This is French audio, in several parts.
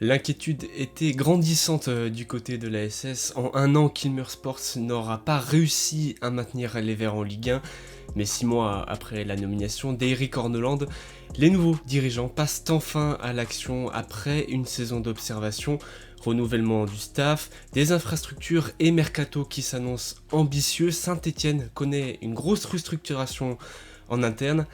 L'inquiétude était grandissante du côté de la SS. En un an, Kilmer Sports n'aura pas réussi à maintenir les Verts en Ligue 1, mais 6 mois après la nomination d'Eric Orneland, les nouveaux dirigeants passent enfin à l'action après une saison d'observation, renouvellement du staff, des infrastructures et mercato qui s'annoncent ambitieux. Saint-Etienne connaît une grosse restructuration en interne.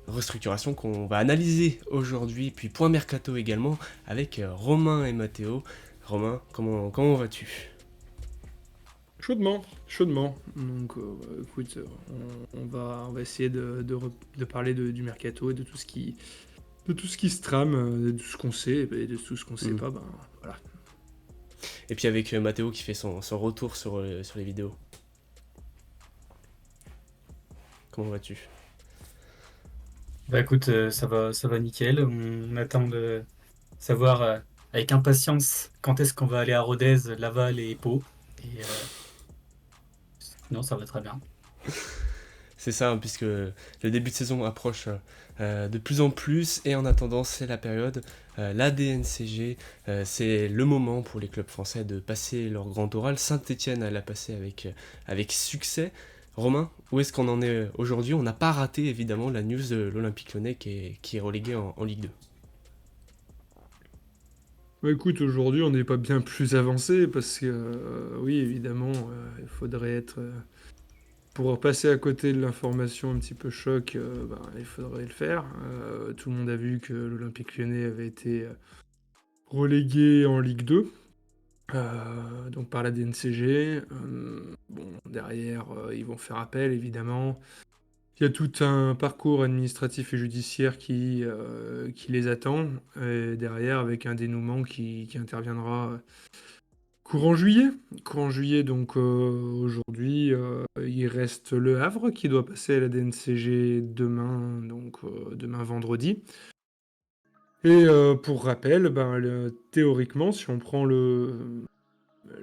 Restructuration qu'on va analyser aujourd'hui, puis point mercato également, avec Romain et Mathéo. Romain, comment vas-tu? Chaudement, chaudement. Donc, écoute, on va essayer de parler du mercato et de tout ce qui se trame, de tout ce qu'on sait et de tout ce qu'on sait Mm. pas. Ben voilà. Et puis avec Mathéo qui fait son retour sur les vidéos. Comment vas-tu? Bah écoute, ça va nickel. On attend de savoir avec impatience quand est-ce qu'on va aller à Rodez, Laval et Pau. Et non, ça va très bien. C'est ça, hein, puisque le début de saison approche de plus en plus, et en attendant, c'est la période, la DNCG, c'est le moment pour les clubs français de passer leur grand oral. Saint-Etienne l'a passé avec succès. Romain, où est-ce qu'on en est aujourd'hui? On n'a pas raté évidemment la news de l'Olympique Lyonnais qui est relégué en Ligue 2. Bah, écoute, aujourd'hui, on n'est pas bien plus avancé parce que, oui, évidemment, il faudrait être. Pour passer à côté de l'information un petit peu choc, ben, il faudrait le faire. Tout le monde a vu que l'Olympique Lyonnais avait été relégué en Ligue 2. Donc par la DNCG. Bon, derrière, ils vont faire appel, évidemment. Il y a tout un parcours administratif et judiciaire qui les attend. Et derrière, avec un dénouement qui interviendra courant juillet. Courant juillet, donc aujourd'hui, il reste Le Havre qui doit passer à la DNCG demain, donc demain vendredi. Et pour rappel, ben, théoriquement, si on prend le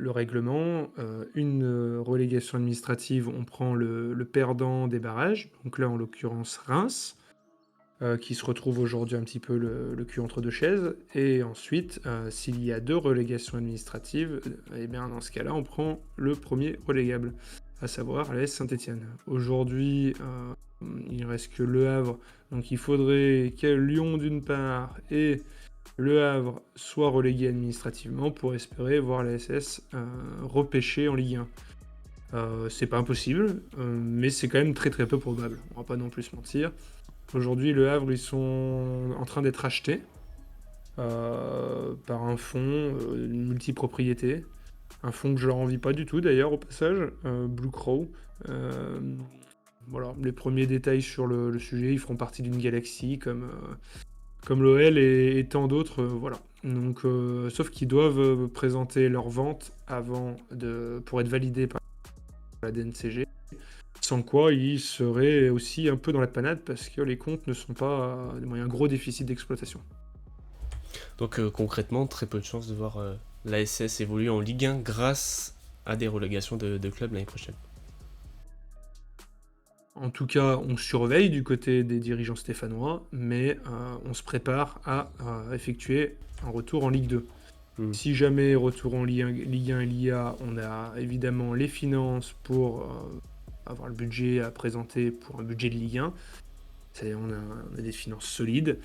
règlement, une relégation administrative, on prend le perdant des barrages, donc là en l'occurrence Reims, qui se retrouve aujourd'hui un petit peu le cul entre deux chaises, et ensuite, s'il y a deux relégations administratives, et bien dans ce cas-là, on prend le premier relégable, à savoir l'AS Saint-Etienne. Aujourd'hui, il ne reste que Le Havre, donc il faudrait que Lyon d'une part et Le Havre soit relégué administrativement pour espérer voir la SS repêcher en Ligue 1. C'est pas impossible, mais c'est quand même très très peu probable. On va pas non plus se mentir. Aujourd'hui, Le Havre, ils sont en train d'être achetés par un fonds, une multipropriété. Un fonds que je leur envie pas du tout d'ailleurs au passage, Blue Crow. Euh, voilà, les premiers détails sur le sujet, ils feront partie d'une galaxie comme l'OL et tant d'autres, voilà. Donc, sauf qu'ils doivent présenter leur vente pour être validés par la DNCG, sans quoi ils seraient aussi un peu dans la panade parce que les comptes ne sont pas. Il y a un gros déficit d'exploitation. Donc concrètement, très peu de chances de voir l'ASS évoluer en Ligue 1 grâce à des relégations de clubs l'année prochaine. En tout cas, on surveille du côté des dirigeants stéphanois, mais on se prépare à effectuer un retour en Ligue 2. Mm. Si jamais retour en Ligue 1 il y a, on a évidemment les finances pour avoir le budget à présenter pour un budget de Ligue 1. C'est-à-dire on a des finances solides.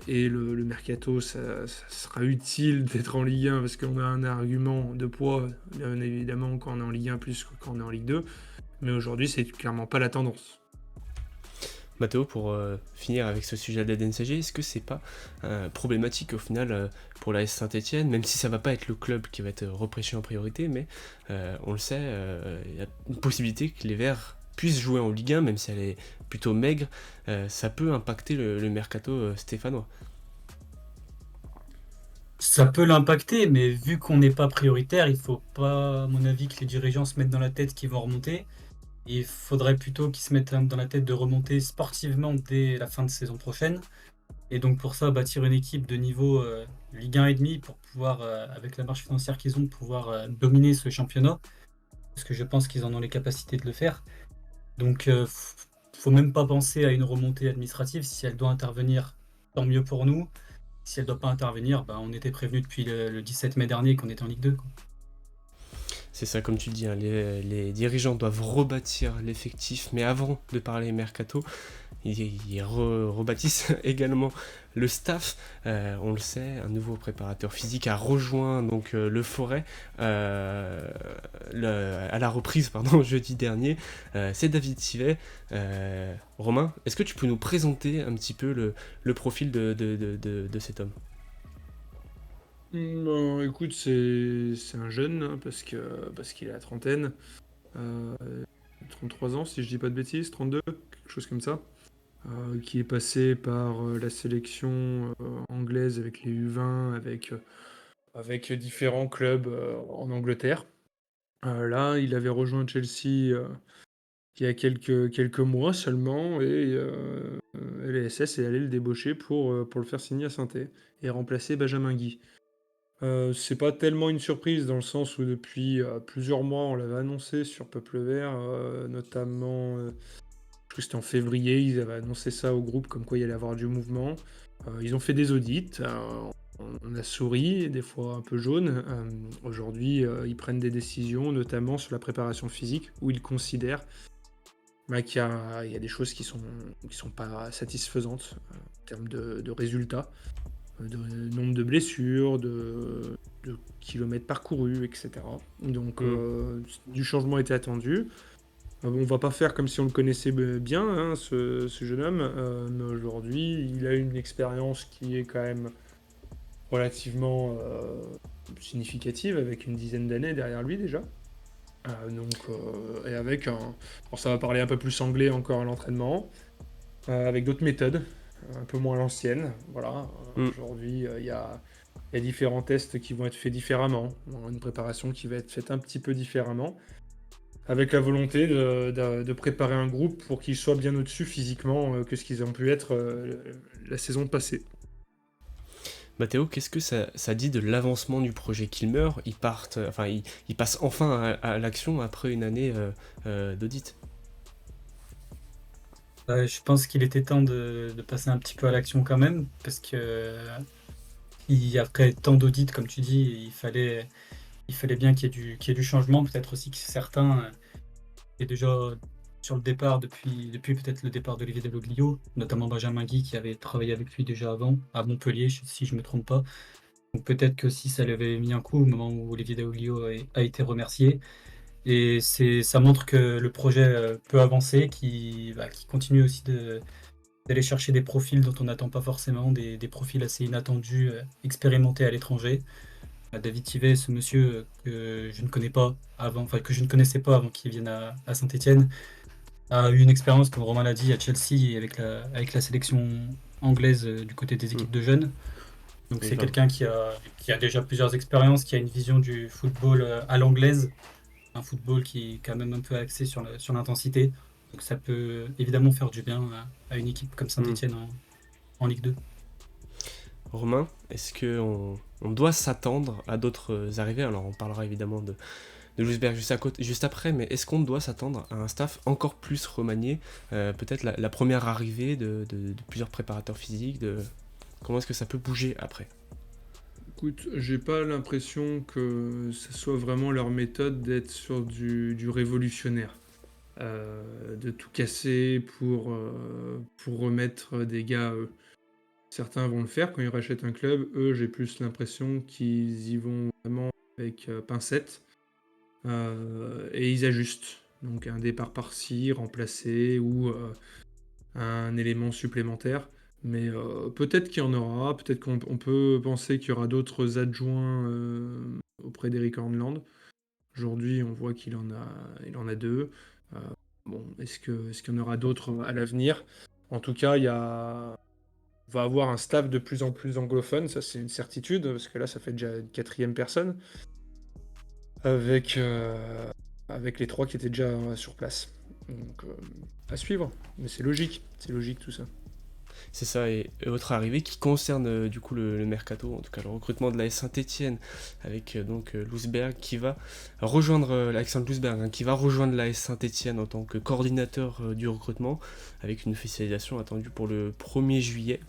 Et le mercato, ça sera utile d'être en Ligue 1 parce qu'on a un argument de poids, bien évidemment, quand on est en Ligue 1 plus que quand on est en Ligue 2. Mais aujourd'hui, c'est clairement pas la tendance. Mathéo, pour finir avec ce sujet de la DNCG, est-ce que c'est pas problématique au final pour la S Saint-Etienne, même si ça va pas être le club qui va être repêché en priorité, mais on le sait, il y a une possibilité que les Verts puissent jouer en Ligue 1, même si elle est plutôt maigre, ça peut impacter le mercato stéphanois. Ça peut l'impacter, mais vu qu'on n'est pas prioritaire, il faut pas, à mon avis, que les dirigeants se mettent dans la tête qu'ils vont remonter. Il faudrait plutôt qu'ils se mettent dans la tête de remonter sportivement dès la fin de saison prochaine. Et donc pour ça, bâtir une équipe de niveau Ligue 1 et demi pour pouvoir, avec la marge financière qu'ils ont, pouvoir dominer ce championnat. Parce que je pense qu'ils en ont les capacités de le faire. Donc faut même pas penser à une remontée administrative. Si elle doit intervenir, tant mieux pour nous. si elle doit pas intervenir, on était prévenu depuis le 17 mai dernier qu'on était en Ligue 2, quoi. C'est ça, comme tu dis, hein, les dirigeants doivent rebâtir l'effectif, mais avant de parler mercato, ils rebâtissent également le staff. On le sait, un nouveau préparateur physique a rejoint donc le Forêt à la reprise jeudi dernier. C'est David Sivet. Romain, est-ce que tu peux nous présenter un petit peu le profil de cet homme? Non, écoute, c'est un jeune, hein, parce qu'il a la trentaine. Euh, 33 ans, si je dis pas de bêtises, 32, quelque chose comme ça. Qui est passé par la sélection anglaise avec les U20, avec différents clubs en Angleterre. Là, il avait rejoint Chelsea il y a quelques mois seulement, et l'ASS est allé le débaucher pour le faire signer à Saint-Étienne et remplacer Benjamin Guy. C'est pas tellement une surprise dans le sens où depuis plusieurs mois on l'avait annoncé sur Peuple Vert, notamment, je crois que c'était en février, ils avaient annoncé ça au groupe comme quoi il allait y avoir du mouvement. Ils ont fait des audits, on a souri, des fois un peu jaune. Aujourd'hui, ils prennent des décisions, notamment sur la préparation physique, où ils considèrent il y a des choses qui sont pas satisfaisantes en termes de résultats, de nombre de blessures, de kilomètres parcourus, etc. Donc du changement était attendu. On va pas faire comme si on le connaissait bien, hein, ce jeune homme, mais aujourd'hui il a une expérience qui est quand même relativement significative, avec une dizaine d'années derrière lui déjà. Et avec bon, ça va parler un peu plus anglais encore à l'entraînement, avec d'autres méthodes, un peu moins à l'ancienne. Voilà. Mm. Aujourd'hui, il y a différents tests qui vont être faits différemment, une préparation qui va être faite un petit peu différemment, avec la volonté de préparer un groupe pour qu'ils soient bien au-dessus physiquement que ce qu'ils ont pu être la saison passée. Mathéo, qu'est-ce que ça dit de l'avancement du projet Kilmer? Ils passent enfin à l'action après une année d'audit. Je pense qu'il était temps de passer un petit peu à l'action quand même, parce que après tant d'audits, comme tu dis, il fallait bien qu'il y ait du changement. Peut-être aussi que certains est déjà sur le départ depuis peut-être le départ d'Olivier Deloglio, notamment Benjamin Guy qui avait travaillé avec lui déjà avant, à Montpellier, si je ne me trompe pas. Donc peut-être que si ça l'avait mis un coup au moment où Olivier Deloglio a été remercié. Et ça montre que le projet peut avancer, qui continue aussi d'aller chercher des profils dont on n'attend pas forcément, des profils assez inattendus, expérimentés à l'étranger. David Thivet, ce monsieur que je ne connais pas avant, enfin que je ne connaissais pas avant qu'il vienne à Saint-Étienne, a eu une expérience, comme Romain l'a dit, à Chelsea avec la sélection anglaise du côté des équipes de jeunes. Donc c'est Exact. quelqu'un qui a déjà plusieurs expériences, qui a une vision du football à l'anglaise, un football qui est quand même un peu axé sur l'intensité. Donc ça peut évidemment faire du bien à une équipe comme Saint-Étienne en Ligue 2. Romain, est-ce qu'on doit s'attendre à d'autres arrivées? Alors on parlera évidemment de Lousberg juste après, mais est-ce qu'on doit s'attendre à un staff encore plus remanié? Peut-être la première arrivée de plusieurs préparateurs physiques, comment est-ce que ça peut bouger après? Écoute, j'ai pas l'impression que ce soit vraiment leur méthode d'être sur du révolutionnaire. De tout casser pour remettre des gars. Certains vont le faire quand ils rachètent un club. Eux, j'ai plus l'impression qu'ils y vont vraiment avec pincette. Et ils ajustent. Donc un départ par-ci, remplacé, ou un élément supplémentaire. Mais peut-être qu'il y en aura, peut-être qu'on peut penser qu'il y aura d'autres adjoints auprès d'Eric Horneland. Aujourd'hui, on voit il en a deux. Euh, bon, est-ce qu'il y en aura d'autres à l'avenir? En tout cas, on va avoir un staff de plus en plus anglophone, ça c'est une certitude, parce que là, ça fait déjà une quatrième personne, avec, avec les trois qui étaient déjà sur place. Donc, à suivre, mais c'est logique tout ça. C'est ça, et autre arrivée qui concerne du coup le mercato, en tout cas le recrutement de l'AS Saint-Étienne, avec Lousberg qui va rejoindre, Alexandre Lousberg, hein, qui va rejoindre l'AS Saint-Étienne en tant que coordinateur du recrutement, avec une officialisation attendue pour le 1er juillet.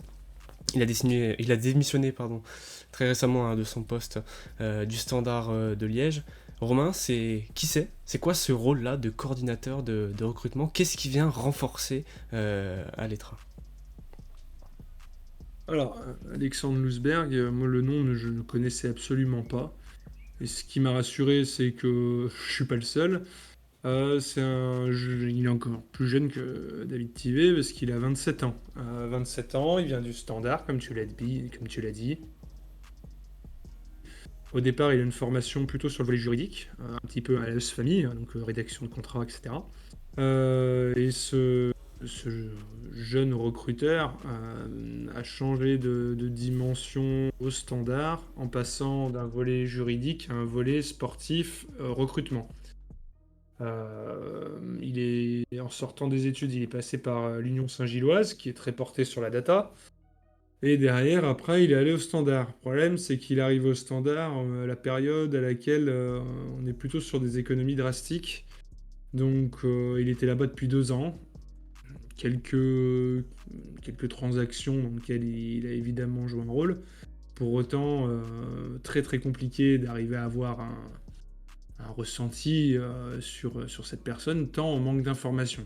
il a démissionné pardon, très récemment de son poste du Standard de Liège. Romain, c'est quoi ce rôle-là de coordinateur de recrutement? Qu'est-ce qui vient renforcer à l'ETRA? Alors, Alexandre Lousberg, moi le nom, je ne connaissais absolument pas. Et ce qui m'a rassuré, c'est que je suis pas le seul. Il est encore plus jeune que David Tivé parce qu'il a 27 ans. 27 ans, il vient du Standard, comme tu l'as dit. Au départ, il a une formation plutôt sur le volet juridique, un petit peu à la famille, hein, donc rédaction de contrats, etc. Et ce jeune recruteur a changé de dimension au Standard en passant d'un volet juridique à un volet sportif recrutement. En sortant des études, il est passé par l'Union Saint-Gilloise, qui est très portée sur la data. Et derrière, après, il est allé au Standard. Le problème, c'est qu'il arrive au Standard à la période à laquelle on est plutôt sur des économies drastiques. Donc, il était là-bas depuis 2 ans. Quelques transactions dans lesquelles il a évidemment joué un rôle. Pour autant, très très compliqué d'arriver à avoir un ressenti sur cette personne, tant on manque d'informations.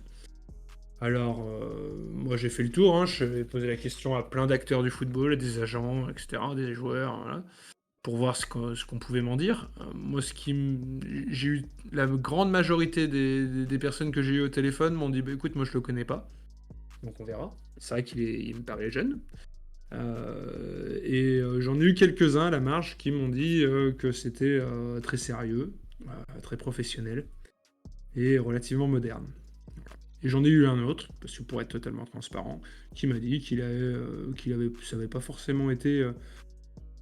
Alors, moi j'ai fait le tour, hein, je vais poser la question à plein d'acteurs du football, à des agents, etc., des joueurs, voilà, pour voir ce qu'on pouvait m'en dire. Moi, j'ai eu la grande majorité des personnes que j'ai eues au téléphone m'ont dit bah écoute, moi je le connais pas, donc on verra. C'est vrai il me paraît jeune. Et j'en ai eu quelques-uns à la marge qui m'ont dit que c'était très sérieux, très professionnel et relativement moderne. Et j'en ai eu un autre, parce que pour être totalement transparent, qui m'a dit ça n'avait pas forcément été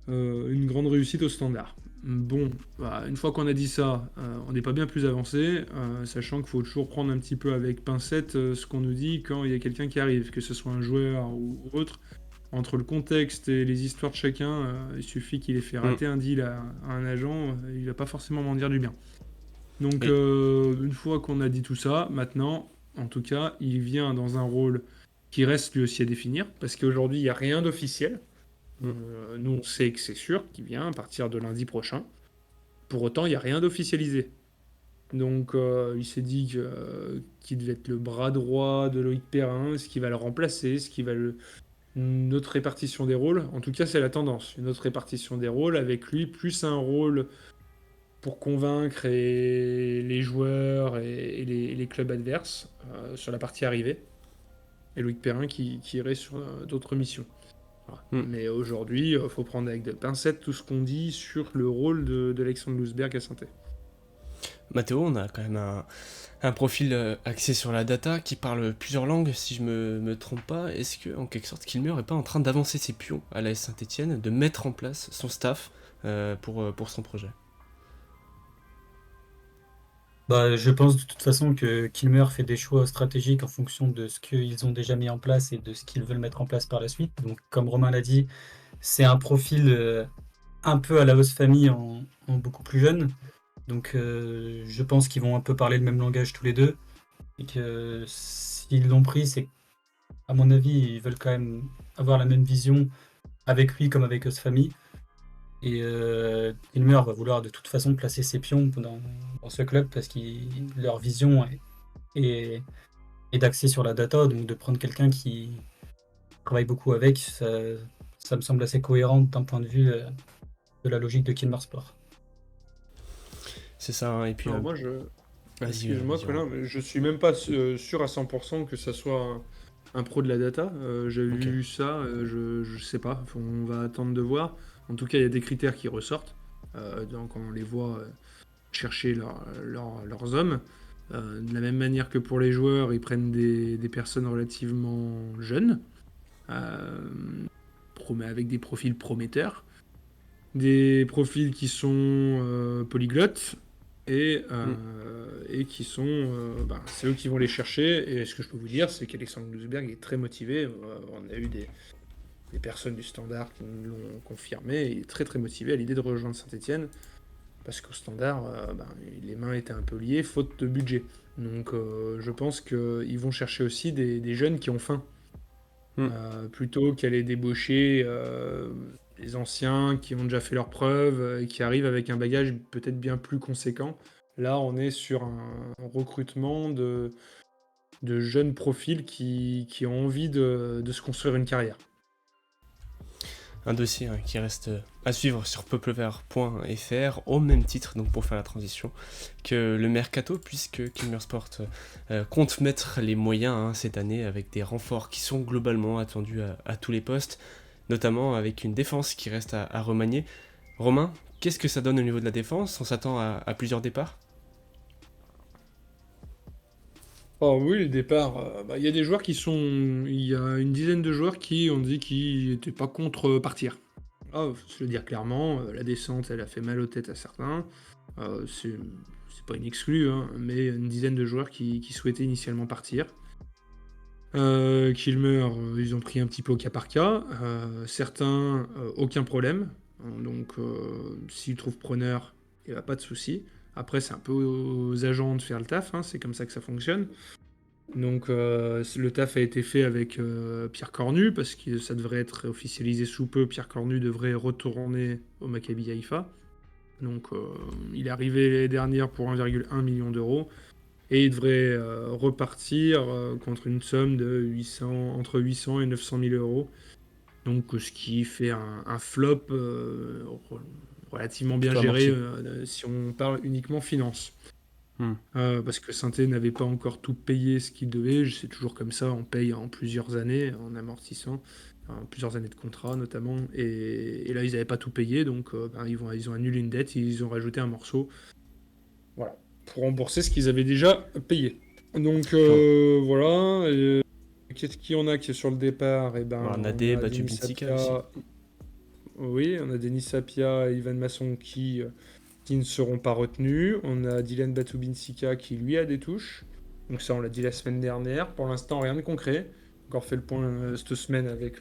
une grande réussite au Standard. Bon, bah, une fois qu'on a dit ça, on n'est pas bien plus avancé, sachant qu'il faut toujours prendre un petit peu avec pincette ce qu'on nous dit quand il y a quelqu'un qui arrive, que ce soit un joueur ou autre. Entre le contexte et les histoires de chacun, il suffit qu'il ait fait Mm. rater un deal à un agent, il va pas forcément m'en dire du bien. Donc, Et, une fois qu'on a dit tout ça, maintenant, en tout cas, il vient dans un rôle qui reste lui aussi à définir, parce qu'aujourd'hui, il n'y a rien d'officiel. mm. Nous, on sait que c'est sûr qu'il vient à partir de lundi prochain. Pour autant, il n'y a rien d'officialisé. Donc, il s'est dit qu'il devait être le bras droit de Loïc Perrin, ce qui va le remplacer, une autre répartition des rôles. En tout cas, c'est la tendance. Une autre répartition des rôles avec lui, plus un rôle pour convaincre les joueurs et les clubs adverses sur la partie arrivée. Et Loïc Perrin qui irait sur d'autres missions. Voilà. Mm. Mais aujourd'hui, il faut prendre avec de pincettes tout ce qu'on dit sur le rôle d'Alexandre Lousberg à Saint-Étienne. Mathéo, on a quand même un profil axé sur la data qui parle plusieurs langues, si je me trompe pas. Est-ce que, en quelque sorte, Kilmer est pas en train d'avancer ses pions à l'AS Saint-Etienne, de mettre en place son staff pour son projet? Bah, je pense de toute façon que Kilmer fait des choix stratégiques en fonction de ce qu'ils ont déjà mis en place et de ce qu'ils veulent mettre en place par la suite. Donc, comme Romain l'a dit, c'est un profil un peu à la Host Family en beaucoup plus jeune. Donc, je pense qu'ils vont un peu parler le même langage tous les deux. Et que s'ils l'ont pris, c'est à mon avis, ils veulent quand même avoir la même vision avec lui comme avec Host Family. Et Kilmer va vouloir de toute façon placer ses pions dans ce club parce que leur vision est, est d'axer sur la data, donc de prendre quelqu'un qui travaille beaucoup avec, ça me semble assez cohérent d'un point de vue de la logique de Kilmer Sport. C'est ça, hein, et puis... Alors moi, excuse-moi, vas-y, Romain. Colin, mais je suis même pas sûr à 100% que ça soit un pro de la data. J'ai Ok. vu ça, je sais pas, on va attendre de voir. En tout cas, il y a des critères qui ressortent. Donc on les voit chercher leurs hommes. De la même manière que pour les joueurs, ils prennent des personnes relativement jeunes, euh, avec des profils prometteurs, des profils qui sont polyglottes Mm. et qui sont, c'est eux qui vont les chercher. Et ce que je peux vous dire, c'est qu'Alexandre Lousberg est très motivé. On a eu des personnes du Standard qui nous l'ont confirmé. Il est très très motivé à l'idée de rejoindre Saint-Etienne. Parce qu'au Standard, les mains étaient un peu liées, faute de budget. Donc je pense qu'ils vont chercher aussi des jeunes qui ont faim. Hmm. plutôt qu'aller débaucher les anciens qui ont déjà fait leurs preuves et qui arrivent avec un bagage peut-être bien plus conséquent. Là, on est sur un recrutement de jeunes profils qui ont envie de se construire une carrière. Un dossier qui reste à suivre sur peuplevert.fr au même titre, donc pour faire la transition, que le Mercato, puisque Kilmer Sport compte mettre les moyens cette année avec des renforts qui sont globalement attendus à tous les postes, notamment avec une défense qui reste à remanier. Romain, qu'est-ce que ça donne au niveau de la défense? On s'attend à plusieurs départs? Oh oui, le départ, il y a des joueurs qui sont. Il y a une dizaine de joueurs qui ont dit qu'ils n'étaient pas contre partir. Ah, faut se le dire clairement, la descente, elle a fait mal aux têtes à certains. C'est pas une exclue, hein, mais une dizaine de joueurs qui souhaitaient initialement partir. Kilmer, ils ont pris un petit peu au cas par cas. Certains, aucun problème. Donc, s'ils trouvent preneur, il n'y a pas de souci. Après, c'est un peu aux agents de faire le taf, hein, c'est comme ça que ça fonctionne. Donc, le taf a été fait avec Pierre Cornu, parce que ça devrait être officialisé sous peu. Pierre Cornu devrait retourner au Maccabi Haïfa. Donc, il est arrivé l'année dernière pour 1,1 million d'euros. Et il devrait repartir contre une somme de entre 800 et 900 000 euros. Donc, ce qui fait un flop relativement bien Plutôt géré amorti. si on parle uniquement finance. Hmm. Parce que Saint-Étienne n'avait pas encore tout payé ce qu'il devait. C'est toujours comme ça, on paye en plusieurs années, en amortissant, plusieurs années de contrat notamment. Et là, ils n'avaient pas tout payé, donc ils ont annulé une dette, ils ont rajouté un morceau. Voilà. Pour rembourser ce qu'ils avaient déjà payé. Donc Genre, voilà. Qu'est-ce qu'il y en a qui est sur le départ? Eh ben, voilà, on Nadé, a Batu Denis Binsika aussi. Sapia. Oui, on a Denis Sapia et Ivan Masson qui ne seront pas retenus. On a Dylan Batubinsika qui lui a des touches. Donc ça, on l'a dit la semaine dernière. Pour l'instant, rien de concret. Encore fait le point cette semaine avec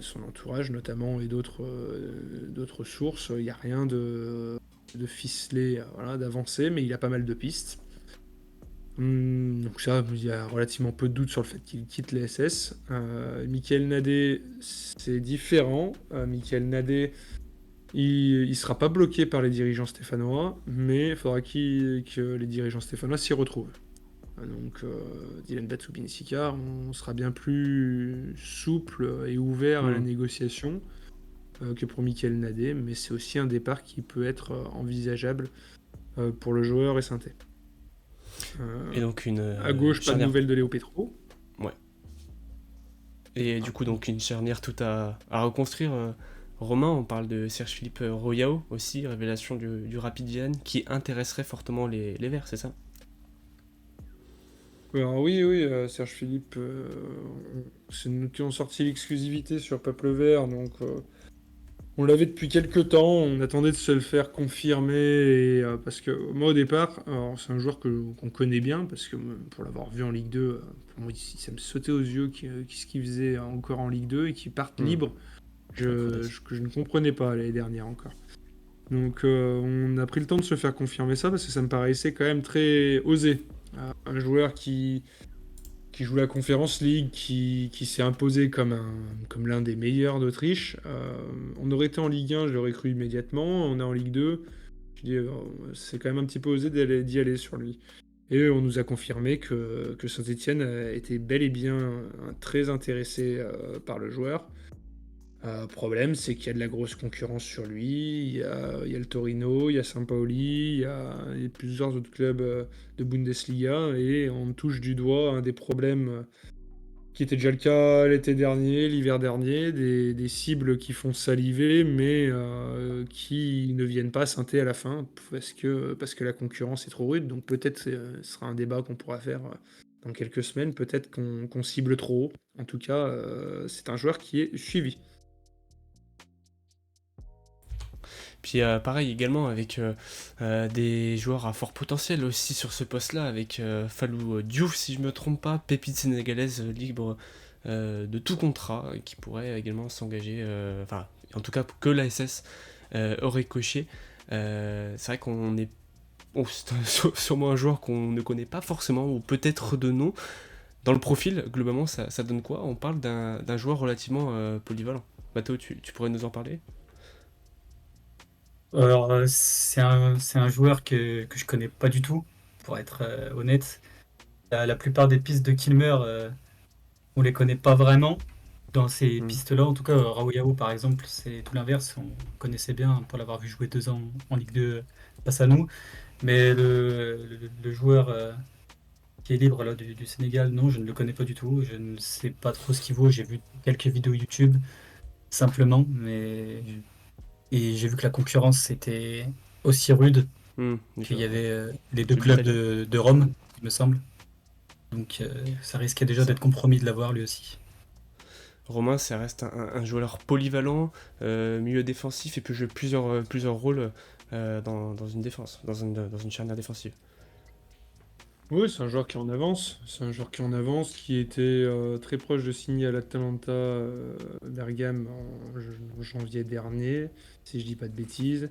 son entourage notamment et d'autres sources. Il n'y a rien de ficelé, voilà, d'avancé, mais il a pas mal de pistes. Donc ça, il y a relativement peu de doutes sur le fait qu'il quitte les SS. Michael Nadé, c'est différent. Michael Nadé, il sera pas bloqué par les dirigeants stéphanois, mais il faudra que les dirigeants stéphanois s'y retrouvent. Donc Dylan Batsubinsika, on sera bien plus souple et ouvert à la négociation que pour Michael Nadé, mais c'est aussi un départ qui peut être envisageable pour le joueur et Saint-Étienne. Et donc une À gauche, pas de charnière. nouvelles de Léo Petro. Ouais. Et du coup, donc une charnière tout à reconstruire. Romain, on parle de Serge-Philippe Royao aussi, révélation du Rapid Vienne, qui intéresserait fortement les Verts, c'est ça? Alors oui, Serge Philippe, c'est nous qui avons sorti l'exclusivité sur Peuple Vert, donc on l'avait depuis quelques temps, on attendait de se le faire confirmer, parce que moi au départ, alors, c'est un joueur qu'on connaît bien, parce que pour l'avoir vu en Ligue 2, pour moi ça me sautait aux yeux ce qu'il faisait encore en Ligue 2 et qu'il parte libre, que je ne comprenais pas l'année dernière encore. Donc on a pris le temps de se faire confirmer ça, parce que ça me paraissait quand même très osé. Un joueur qui joue la Conference League, qui s'est imposé comme l'un des meilleurs d'Autriche. On aurait été en Ligue 1, je l'aurais cru immédiatement. On est en Ligue 2. Je dis, c'est quand même un petit peu osé d'y aller sur lui. Et on nous a confirmé que Saint-Étienne était bel et bien très intéressé par le joueur. Problème, c'est qu'il y a de la grosse concurrence sur lui. Il y a le Torino, il y a Saint-Paoli, il y a plusieurs autres clubs de Bundesliga. Et on touche du doigt un des problèmes qui était déjà le cas l'été dernier, l'hiver dernier, des cibles qui font saliver, mais qui ne viennent pas synthé à la fin, parce que la concurrence est trop rude. Donc peut-être ce sera un débat qu'on pourra faire dans quelques semaines. Peut-être qu'on cible trop haut. En tout cas, c'est un joueur qui est suivi. Puis pareil également avec des joueurs à fort potentiel aussi sur ce poste-là, avec Fallou Diouf si je me trompe pas, pépite sénégalaise libre de tout contrat, qui pourrait également s'engager, enfin en tout cas que l'ASS aurait coché. C'est vrai qu'on est... c'est sûrement un joueur qu'on ne connaît pas forcément, ou peut-être de nom. Dans le profil, globalement, ça donne quoi? On parle d'un joueur relativement polyvalent. Mathéo, tu pourrais nous en parler? Alors, c'est un joueur que je connais pas du tout, pour être honnête. La plupart des pistes de Kilmer, on les connaît pas vraiment. Dans ces Hmm. pistes-là, en tout cas, Raoul Yao, par exemple, c'est tout l'inverse. On connaissait bien pour l'avoir vu jouer 2 ans en Ligue 2 face à nous. Mais le joueur qui est libre là, du Sénégal, non, je ne le connais pas du tout. Je ne sais pas trop ce qu'il vaut. J'ai vu quelques vidéos YouTube, simplement. Et j'ai vu que la concurrence était aussi rude qu'il y avait les deux Club clubs italien. de Rome, il me semble. Donc ça risquait déjà Ça. d'être compromis de l'avoir lui aussi. Romain, ça reste un joueur polyvalent, milieu défensif, et peut jouer plusieurs rôles dans une défense, dans une charnière défensive. Oui, c'est un joueur qui est en avance. C'est un joueur qui est en avance, qui était très proche de signer à l'Atalanta Bergame en janvier dernier, si je dis pas de bêtises.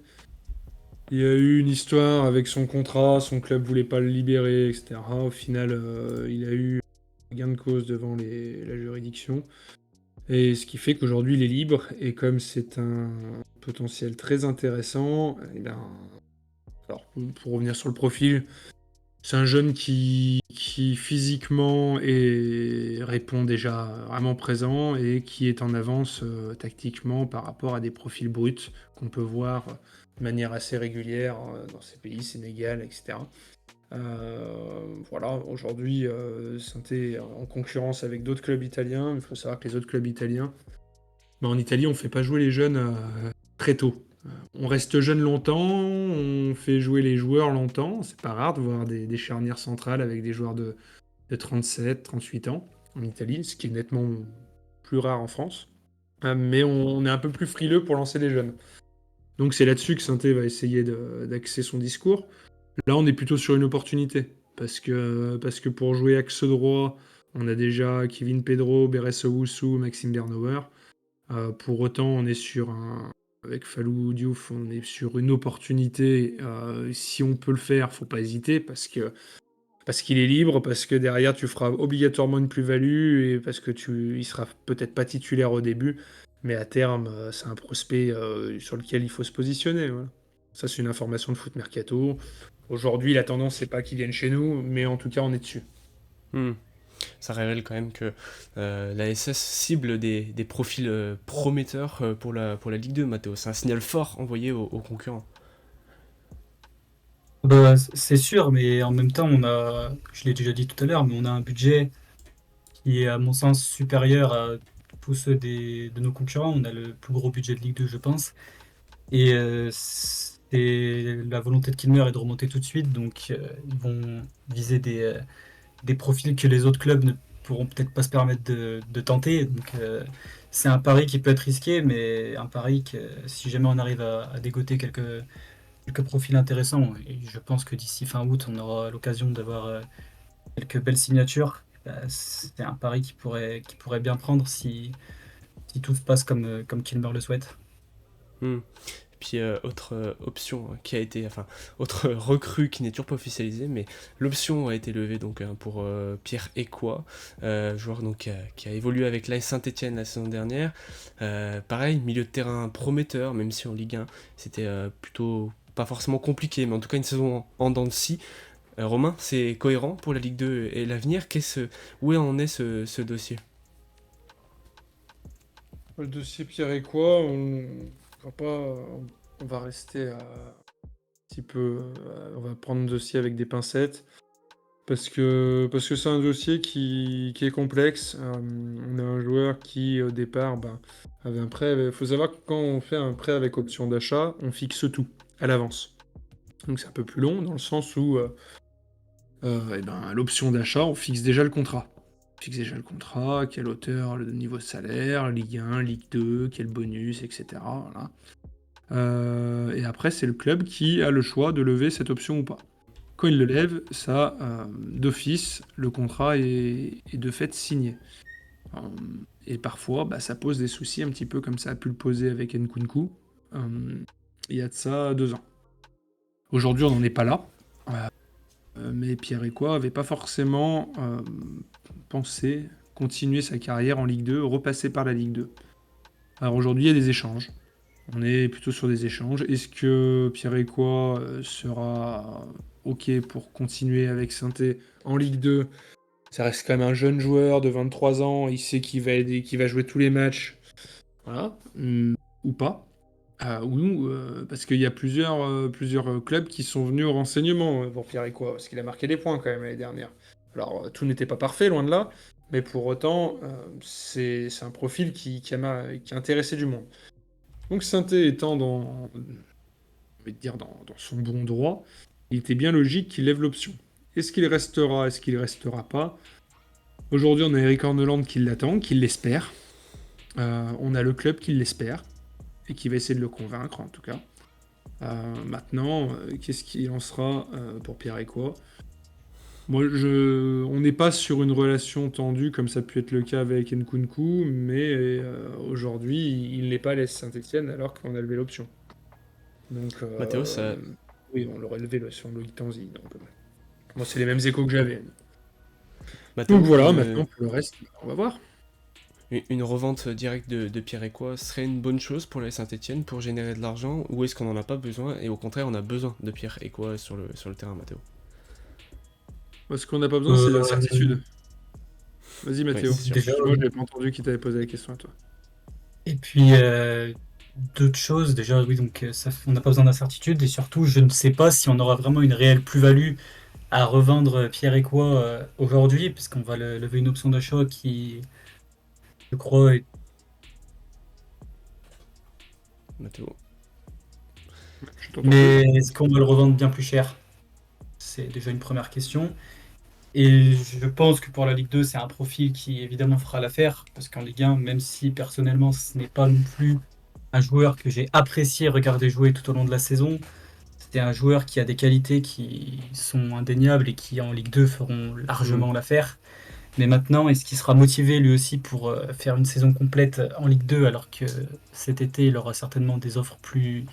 Il y a eu une histoire avec son contrat, son club voulait pas le libérer, etc. Au final, il a eu gain de cause devant la juridiction. Et ce qui fait qu'aujourd'hui, il est libre. Et comme c'est un potentiel très intéressant, eh ben, alors, pour revenir sur le profil, c'est un jeune qui physiquement répond déjà vraiment présent et qui est en avance tactiquement par rapport à des profils bruts qu'on peut voir de manière assez régulière dans ces pays, Sénégal, etc. Voilà, aujourd'hui, Sainté est en concurrence avec d'autres clubs italiens. Il faut savoir que les autres clubs italiens, en Italie, on ne fait pas jouer les jeunes très tôt. On reste jeune longtemps, on fait jouer les joueurs longtemps. C'est pas rare de voir des charnières centrales avec des joueurs de 37, 38 ans en Italie, ce qui est nettement plus rare en France. Mais on est un peu plus frileux pour lancer les jeunes. Donc c'est là-dessus que Sainté va essayer d'axer son discours. Là, on est plutôt sur une opportunité. Parce que pour jouer axe droit, on a déjà Kevin Pedro, Beres Owusu, Maxime Bernauer. Pour autant, avec Falou Diouf, on est sur une opportunité. Si on peut le faire, faut pas hésiter parce qu'il est libre, parce que derrière tu feras obligatoirement une plus-value et parce que il sera peut-être pas titulaire au début, mais à terme, c'est un prospect sur lequel il faut se positionner. Voilà. Ça, c'est une information de Foot Mercato. Aujourd'hui, la tendance, c'est pas qu'il vienne chez nous, mais en tout cas, on est dessus. Hmm. Ça révèle quand même que la SS cible des profils prometteurs pour la Ligue 2, Mathéo. C'est un signal fort envoyé aux concurrents. Bah, c'est sûr, mais en même temps, je l'ai déjà dit tout à l'heure, mais on a un budget qui est à mon sens supérieur à tous ceux de nos concurrents. On a le plus gros budget de Ligue 2, je pense. Et la volonté de Kilmer est de remonter tout de suite, donc ils vont viser des profils que les autres clubs ne pourront peut-être pas se permettre de tenter. Donc c'est un pari qui peut être risqué, mais un pari que si jamais on arrive à dégoter quelques profils intéressants, et je pense que d'ici fin août, on aura l'occasion d'avoir quelques belles signatures. Bah, c'est un pari qui pourrait bien prendre si tout se passe comme Kilmer le souhaite. Hmm. Puis autre option qui a été, enfin autre recrue qui n'est toujours pas officialisée, mais l'option a été levée donc pour Pierre Ecoua, joueur donc qui a évolué avec l'AS Saint-Etienne la saison dernière. Pareil, milieu de terrain prometteur, même si en Ligue 1 c'était plutôt pas forcément compliqué, mais en tout cas une saison en dents de scie. Romain, c'est cohérent pour la Ligue 2 et l'avenir. Où en est ce dossier? Le dossier Pierre et quoi, va pas, on va rester un petit peu, on va prendre le dossier avec des pincettes parce que c'est un dossier qui est complexe. On a un joueur qui au départ avait un prêt. Il faut savoir que quand on fait un prêt avec option d'achat, on fixe tout à l'avance. Donc c'est un peu plus long dans le sens où à l'option d'achat, on fixe déjà le contrat. On fixe déjà le contrat, quelle hauteur, le niveau de salaire, Ligue 1, Ligue 2, quel bonus, etc. Voilà. Et après, c'est le club qui a le choix de lever cette option ou pas. Quand il le lève, ça, d'office, le contrat est de fait signé. Euh, et parfois, ça pose des soucis, un petit peu comme ça a pu le poser avec Nkunku, il y a de ça 2 ans. Aujourd'hui, on n'en est pas là. Mais Pierre Ecois n'avait pas forcément pensé continuer sa carrière en Ligue 2, repasser par la Ligue 2. Alors aujourd'hui, il y a des échanges. On est plutôt sur des échanges. Est-ce que Pierre Ecois sera OK pour continuer avec Saint-Étienne en Ligue 2? Ça reste quand même un jeune joueur de 23 ans. Il sait qu'il va jouer tous les matchs. Voilà. Ou pas. Parce qu'il y a plusieurs clubs qui sont venus au renseignement pour Pierre Ecois, parce qu'il a marqué des points quand même l'année dernière. Alors, tout n'était pas parfait, loin de là, mais pour autant, c'est un profil qui a intéressé du monde. Donc, Saint-Étienne étant dans son bon droit, il était bien logique qu'il lève l'option. Est-ce qu'il restera, est-ce qu'il restera pas? Aujourd'hui, on a Eric Horneland qui l'attend, qui l'espère. On a le club qui l'espère et qui va essayer de le convaincre en tout cas. Maintenant, qu'est-ce qu'il en sera pour Pierre Ecois? Moi, on n'est pas sur une relation tendue comme ça a pu être le cas avec Nkunku, mais aujourd'hui, il n'est pas à l'AS Saint-Etienne alors qu'on a levé l'option. Donc, Mathéo, ça... oui, on l'aurait levé sur Loïc Tanzi. Donc, moi, c'est les mêmes échos que j'avais. Mathéo, Donc voilà, maintenant pour le reste, on va voir. Une revente directe de Pierre Ecois serait une bonne chose pour la Saint-Etienne pour générer de l'argent, ou est-ce qu'on n'en a pas besoin et au contraire on a besoin de Pierre Ecois sur le terrain, Mathéo? Ce qu'on n'a pas besoin, c'est l'incertitude. Vas-y Mathéo. Oui, Déjà, Moi, je n'ai pas entendu qui t'avait posé la question à toi. et puis, d'autres choses, déjà, oui, donc on n'a pas besoin d'incertitude, et surtout, je ne sais pas si on aura vraiment une réelle plus-value à revendre Pierre Ecois aujourd'hui, puisqu'on va lever une option d'achat qui, je crois, est... Mathéo. Je t'entends Mais est-ce qu'on va le revendre bien plus cher? C'est déjà une première question. Et je pense que pour la Ligue 2, c'est un profil qui évidemment fera l'affaire, parce qu'en Ligue 1, même si personnellement ce n'est pas non plus un joueur que j'ai apprécié regarder jouer tout au long de la saison, c'était un joueur qui a des qualités qui sont indéniables et qui en Ligue 2 feront largement l'affaire. Mais maintenant, est-ce qu'il sera motivé lui aussi pour faire une saison complète en Ligue 2, alors que cet été, il aura certainement des offres plus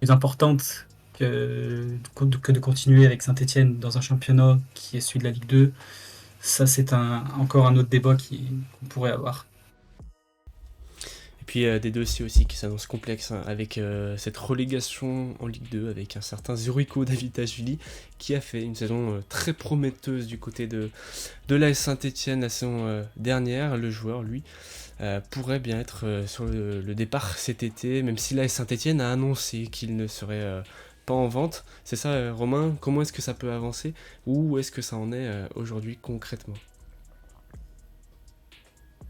importante que de continuer avec Saint-Etienne dans un championnat qui est celui de la Ligue 2. Ça, c'est encore un autre débat qu'on pourrait avoir. Et puis des dossiers aussi qui s'annoncent complexes, hein, avec cette relégation en Ligue 2 avec un certain Zurico Davitashvili qui a fait une saison très prometteuse du côté de l'AS Saint-Etienne la saison dernière. Le joueur, lui, pourrait bien être sur le départ cet été, même si l'AS Saint-Etienne a annoncé qu'il ne serait pas en vente. C'est ça, Romain? Comment est-ce que ça peut avancer? Où est-ce que ça en est aujourd'hui concrètement?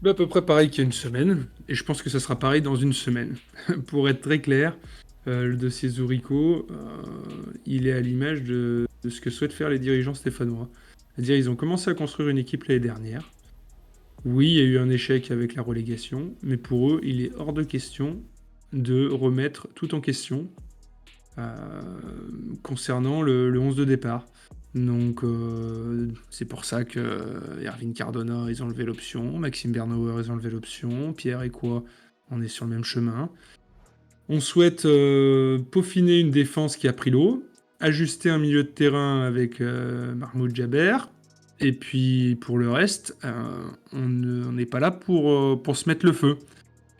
À peu près pareil qu'il y a une semaine, et je pense que ça sera pareil dans une semaine. Pour être très clair, le dossier Zurico, il est à l'image de ce que souhaitent faire les dirigeants stéphanois. C'est-à-dire ils ont commencé à construire une équipe l'année dernière. Oui, il y a eu un échec avec la relégation, mais pour eux, il est hors de question de remettre tout en question concernant le 11 de départ. Donc c'est pour ça que Erwin Cardona, ils ont levé l'option, Maxime Bernauer, ils ont levé l'option, Pierre Ecois, on est sur le même chemin. On souhaite peaufiner une défense qui a pris l'eau, ajuster un milieu de terrain avec Mahmoud Jaber, et puis pour le reste, on n'est pas là pour se mettre le feu.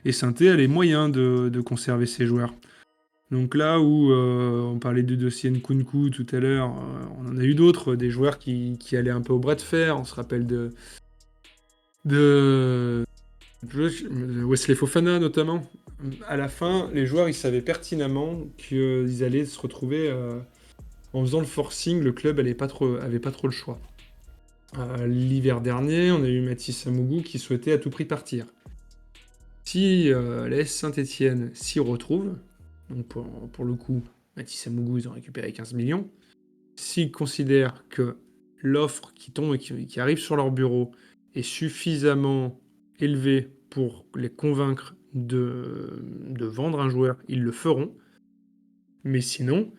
Et Saint-Étienne a les moyens de conserver ses joueurs. Donc là où on parlait du dossier Nkunku tout à l'heure, on en a eu d'autres, des joueurs qui allaient un peu au bras de fer. On se rappelle de Wesley Fofana notamment. À la fin, les joueurs ils savaient pertinemment qu'ils allaient se retrouver en faisant le forcing, le club avait pas trop le choix. L'hiver dernier, on a eu Mathis Amougou qui souhaitait à tout prix partir. Si l'AS Saint-Etienne s'y retrouve, donc pour le coup, Mathis Amougou, ils ont récupéré 15 millions. S'ils considèrent que l'offre qui tombe et qui arrive sur leur bureau est suffisamment élevée pour les convaincre de vendre un joueur, ils le feront. Mais sinon,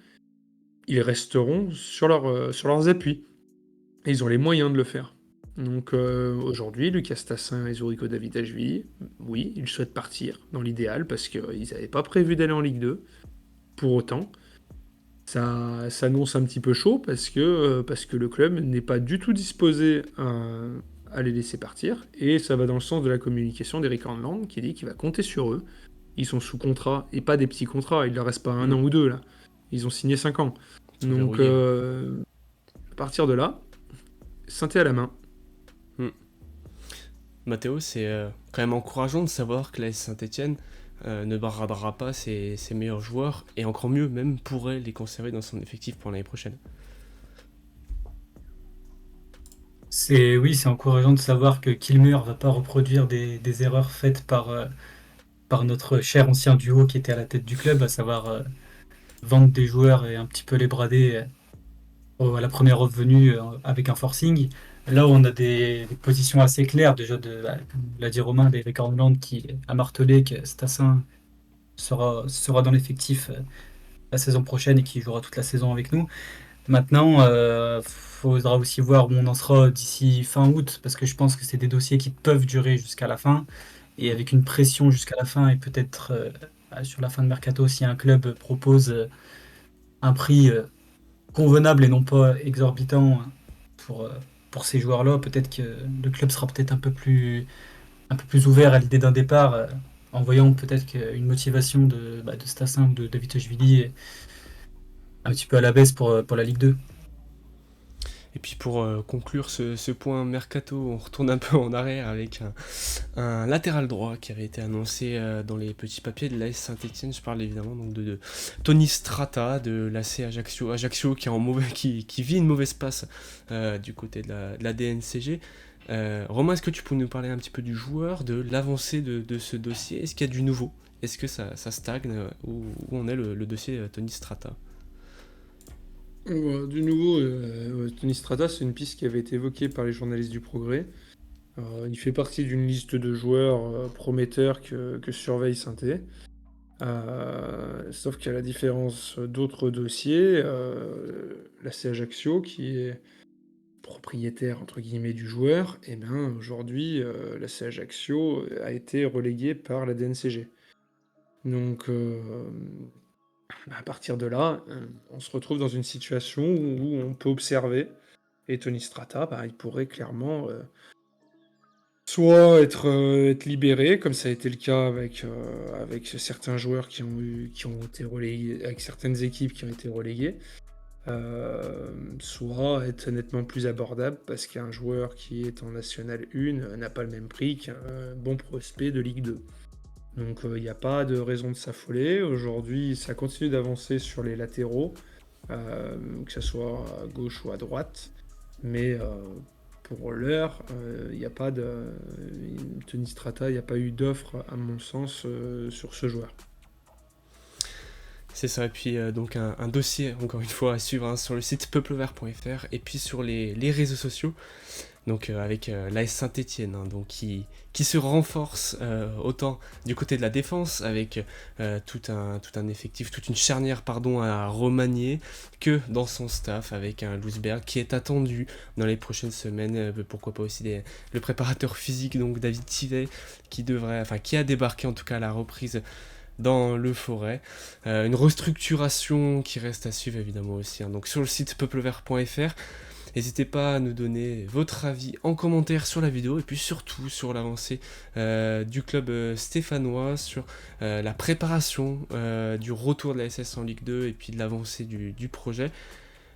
ils resteront sur leurs appuis. Et ils ont les moyens de le faire. Donc aujourd'hui, Lucas Tassin et Zurico Davitashvili, oui, ils souhaitent partir dans l'idéal parce qu'ils n'avaient pas prévu d'aller en Ligue 2. Pour autant, Ça s'annonce un petit peu chaud parce que le club n'est pas du tout disposé à les laisser partir. Et ça va dans le sens de la communication d'Eric Horneland qui dit qu'il va compter sur eux. Ils sont sous contrat et pas des petits contrats. Il leur reste pas un an ou deux là. Ils ont signé 5 ans. Ils sont Donc verrouillés. à partir de là, synthé à la main. Mathéo, c'est quand même encourageant de savoir que l'AS Saint-Etienne ne bradera pas ses meilleurs joueurs, et encore mieux, même pourrait les conserver dans son effectif pour l'année prochaine. Oui, c'est encourageant de savoir que Kilmer va pas reproduire des erreurs faites par notre cher ancien duo qui était à la tête du club, à savoir vendre des joueurs et un petit peu les brader à la première offre venue avec un forcing. Là où on a des positions assez claires, déjà comme l'a dit Romain, d'Eric Horneland qui a martelé que Stassin sera dans l'effectif la saison prochaine et qui jouera toute la saison avec nous. Maintenant, faudra aussi voir où on en sera d'ici fin août, parce que je pense que c'est des dossiers qui peuvent durer jusqu'à la fin, et avec une pression jusqu'à la fin, et peut-être sur la fin de mercato, si un club propose un prix convenable et non pas exorbitant pour, euh, pour ces joueurs-là, peut-être que le club sera peut-être un peu plus ouvert à l'idée d'un départ, en voyant peut-être qu'une motivation de Stassin ou de David Toshvili est un petit peu à la baisse pour la Ligue 2. Et puis pour conclure ce point mercato, on retourne un peu en arrière avec un latéral droit qui avait été annoncé dans les petits papiers de l'AS Saint-Etienne. Je parle évidemment donc de Tony Strata de l'AC Ajaccio. Ajaccio qui vit une mauvaise passe du côté de la DNCG. Romain, est-ce que tu peux nous parler un petit peu du joueur, de l'avancée de ce dossier? Est-ce qu'il y a du nouveau? Est-ce que ça stagne? Où en est le dossier Tony Strata? Du nouveau, Tony Strata, c'est une piste qui avait été évoquée par les journalistes du Progrès. Il fait partie d'une liste de joueurs prometteurs que surveille Saint-Étienne. Sauf qu'à la différence d'autres dossiers, l'AC Ajaccio, qui est propriétaire entre guillemets du joueur, et bien aujourd'hui, l'AC Ajaccio a été relégué par la DNCG. Donc à partir de là, on se retrouve dans une situation où on peut observer, et Tony Strata, bah, il pourrait clairement soit être libéré, comme ça a été le cas avec certains joueurs qui ont été relégués, avec certaines équipes qui ont été reléguées, soit être nettement plus abordable parce qu'un joueur qui est en National 1 n'a pas le même prix qu'un bon prospect de Ligue 2. Donc il n'y a pas de raison de s'affoler. Aujourd'hui, ça continue d'avancer sur les latéraux, que ce soit à gauche ou à droite. Mais pour l'heure, il n'y a pas de. Tony Strata, il n'y a pas eu d'offre, à mon sens, sur ce joueur. C'est ça, et puis donc un dossier, encore une fois, à suivre sur le site peuplevert.fr et puis sur les réseaux sociaux, donc avec l'AS Saint-Etienne, donc qui se renforce autant du côté de la défense, avec tout un effectif, toute une charnière à remanier, que dans son staff, avec un Lousberg qui est attendu dans les prochaines semaines, pourquoi pas aussi le préparateur physique, donc David Thivet, qui a débarqué en tout cas à la reprise dans le Forêt. Une restructuration qui reste à suivre évidemment aussi, donc sur le site peuplevert.fr. N'hésitez pas à nous donner votre avis en commentaire sur la vidéo, et puis surtout sur l'avancée du club stéphanois, sur la préparation du retour de la SS en Ligue 2 et puis de l'avancée du projet.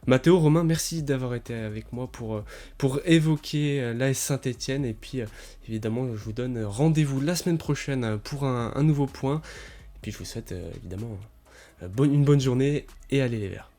Mathéo, Romain, merci d'avoir été avec moi pour évoquer l'AS Saint-Etienne, et puis évidemment je vous donne rendez-vous la semaine prochaine pour un nouveau point. Et puis je vous souhaite évidemment une bonne journée, et allez les Verts.